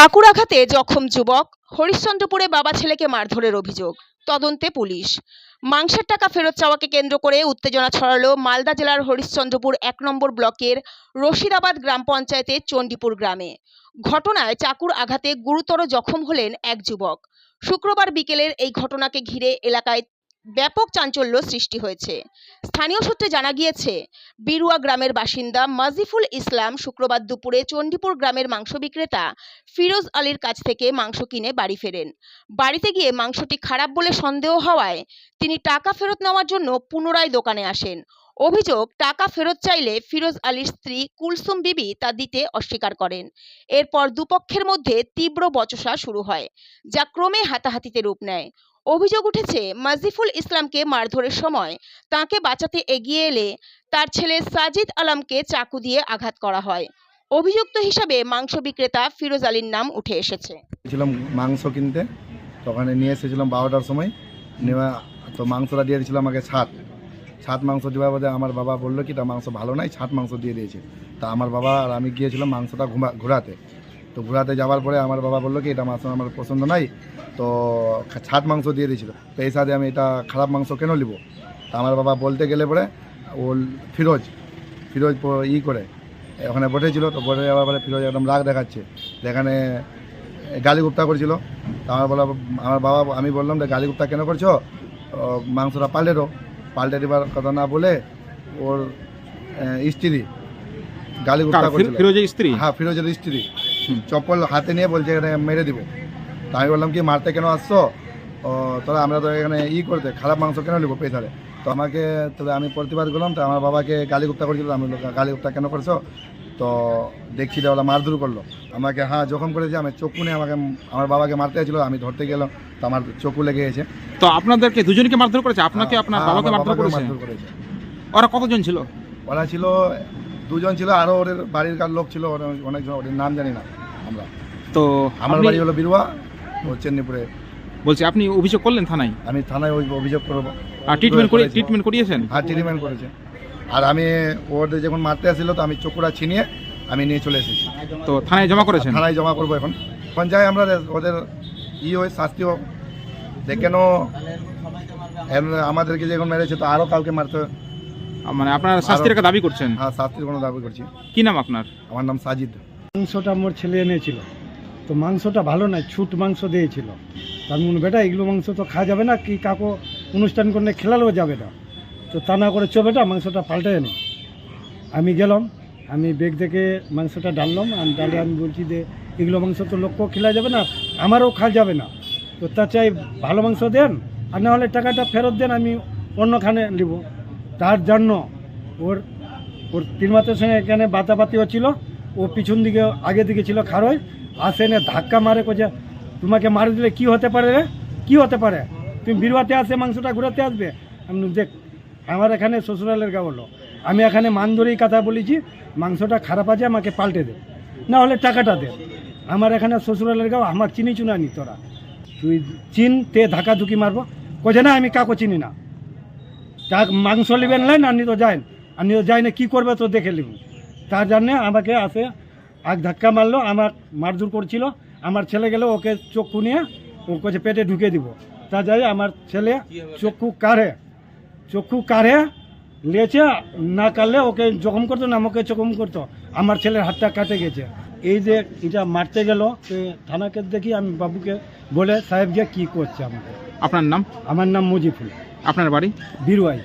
চাকুর আঘাতে জখম যুবক। হরিশ্চন্দ্রপুরে বাবা ছেলেকে মারধরের অভিযোগ, তদন্তে পুলিশ। মাংসের টাকা ফেরত চাওয়াকে কেন্দ্র করে উত্তেজনা ছড়ালো মালদা জেলার হরিশ্চন্দ্রপুর ১ নম্বর ব্লকের রশিদাবাদ গ্রাম পঞ্চায়েতের চণ্ডীপুর গ্রামে। ঘটনায় চাকুর আঘাতে গুরুতর জখম হলেন এক যুবক। শুক্রবার বিকেলের এই ঘটনাকে ঘিরে এলাকায় ব্যাপক চাঞ্চল্য সৃষ্টি হয়েছে। স্থানীয় সূত্রে জানা গিয়েছে, বিরুয়া গ্রামের বাসিন্দা মাজিফুল ইসলাম শুক্রবার দুপুরে চণ্ডীপুর গ্রামের মাংস বিক্রেতা ফিরোজ আলীর কাছ থেকে মাংস কিনে বাড়ি ফেরেন। বাড়িতে গিয়ে মাংসটি খারাপ বলে সন্দেহ হওয়ায় তিনি টাকা ফেরত নেওয়ার জন্য পুনরায় দোকানে আসেন। অভিযোগ, টাকা ফেরত চাইলে ফিরোজ আলীর স্ত্রী কুলসুম বিবি তা দিতে অস্বীকার করেন। এরপর দুপক্ষের মধ্যে তীব্র বচসা শুরু হয়, যা ক্রমে হাতাহাতিতে রূপ নেয়। অভিযোগ উঠেছে, মাজিফুল ইসলামকে মারধরের সময় তাকে বাঁচাতে এগিয়ে এলে তার ছেলে সাজিদ আলমকে চাকু দিয়ে আঘাত করা হয়। অভিযুক্ত হিসাবে মাংস বিক্রেতা ফিরোজ আলীর নাম উঠে এসেছে। ছিলাম মাংস কিনতে, তো ওখানে নিয়ে এসেছিলাম 12টার সময়। নেওয়া তো মাংসটা দিয়ে দিয়েছিলাম আমাকে ছাট মাংস দেওয়ার পরে আমার বাবা বললো কি তা মাংস ভালো নাই, ছাট মাংস দিয়ে দিয়েছে। তা আমার বাবা আর আমি গিয়েছিলাম মাংসটা ঘোরাতে। তো ঘোরাতে যাওয়ার পরে আমার বাবা বললো কি এটা মাংস আমার পছন্দ নাই, তো ছাট মাংস দিয়ে দিয়েছিল। তো এই সাথে আমি এটা খারাপ মাংস কেন নিব? তা আমার বাবা বলতে গেলে পরে ও ফিরোজ করে ওখানে বসেছিল। তো বসে যাওয়ার পরে ফিরোজ একদম রাগ দেখাচ্ছে, যেখানে গালি গুপ্তা করছিল। তা আমার বাবা আমি বললাম যে গালি গুপ্তা কেন করছো, মাংসটা পাল্টে দেবার কথা না বলে ওর স্ত্রী গালি গুপ্তা করছিল। ফিরোজের স্ত্রী? হ্যাঁ, ফিরোজের স্ত্রী চপ্পল হাতে নিয়ে বলছে এখানে মেরে দিব। তা আমি বললাম কি মারতে কেন আসছো, তোরা আমরা তো এখানে করতে খারাপ মাংস কেন নিবো পেছারে। তো আমাকে তবে আমি প্রতিবাদ করলাম। তো আমার বাবাকে গালি গুপ্তা করছিল। আমি গালি গুপ্তা কেন করছো, তো দেখছি যে ওরা মারধর করলো আমাকে। হ্যাঁ, জখম করেছে। আমি চক্ষু নিয়ে আমার বাবাকে মারতে গেছিলো, আমি ধরতে গেলাম, তো আমার চক্ষু লেগে গেছে। তো আপনাদেরকে দুজনকে মারধর করেছে? আপনাকে আপনার বাবাকে মারধর করেছে? ওরা কতজন ছিল? ওরা ছিল দুজন ছিল, আরও ওদের বাড়ির কার লোক ছিল অনেকজন, ওদের নাম জানি না আমরা। তো আমার বাড়ি হলো বিরুয়া, ও চেন্নাইপুরে। বলছি আপনি অভিযোগ করলেন থানায়? আমি থানায় অভিযোগ করবো। আর ট্রিটমেন্ট করিয়েছেন? হ্যাঁ, ট্রিটমেন্ট করেছে। আর আমি ওদের যখন মারতে আসছিল তো আমি চোখটা ছিনিয়ে আমি নিয়ে চলে এসেছি। তো থানায় জমা করেছেন? থানায় জমা করবো এখন যাই আমরা ওদের হয় শাস্তি হোক। যে কেন আমাদেরকে যখন মেরেছে তো আরও কাউকে মারতে, মানে আপনার শাস্তির একটা দাবি করছেন? হ্যাঁ, শাস্তির কোনো দাবি করছি। কি নাম আপনার? আমার নাম সাজিদ। মাংসটা মোর ছেলে এনেছিল, তো মাংসটা ভালো নয়, ছুট মাংস দিয়েছিল। আমি বলুন বেটা এগুলো মাংস তো খাওয়া যাবে না, কি কাকু অনুষ্ঠান করলে খেলালেও যাবে না। তো তা না করে বেটা মাংসটা পাল্টে এনে আমি গেলাম, আমি ব্যাগ থেকে মাংসটা ডাললাম। ডালে আমি বলছি যে এগুলো মাংস তো লোককেও খেলা যাবে না, আমারও খাওয়া যাবে না। তো তা চাই ভালো মাংস দেন, আর না হলে টাকাটা ফেরত দেন, আমি অন্যখানে নিব। তার জন্য ওর তিন মাসের সঙ্গে এখানে বাতাবাতি হচ্ছিল। ও পিছন দিকে আগে দিকে ছিল খারোয়, আসে না ধাক্কা মারে, কোচে তোমাকে মারে দিলে কি হতে পারে রে, কী হতে পারে? তুমি বিরুয়াতে আসে মাংসটা ঘুরাতে আসবে? আমি দেখ আমার এখানে শ্বশুরালের গা বলো, আমি এখানে মান ধরেই কথা বলেছি, মাংসটা খারাপ আছে আমাকে পাল্টে দে, না হলে টাকাটা দে। আমার এখানে শ্বশুরালের গাও, আমার চিনি চুনা নি, তোরা তুই চিন তে ধাক্কা ধুকি মারবো। কোচে না আমি কাকো চিনি না, মাংস নেবেন না নি তো যায়, আর নি তো যাই না, কী করবে তো দেখে নিব। তার জন্যে আমাকে আসে আগ ধাক্কা মারলো, আমার মারধর করছিল। আমার ছেলে গেলে ওকে চক্ষু নিয়ে ও কাছে পেটে ঢুকে দিব। তা যাই আমার ছেলে চক্ষু কাড়ে লেছে, না কাটলে ওকে জখম করতো, না আমাকে জখম করতো। আমার ছেলের হাতটা কাটে গেছে। এই যে এটা মারতে গেল, থানাকে দেখি আমি বাবুকে বলে সাহেব গিয়ে কী করছে আমাকে। আপনার নাম? আমার নাম মজিফুল। আপনার বাড়ি? বিরুয়াই।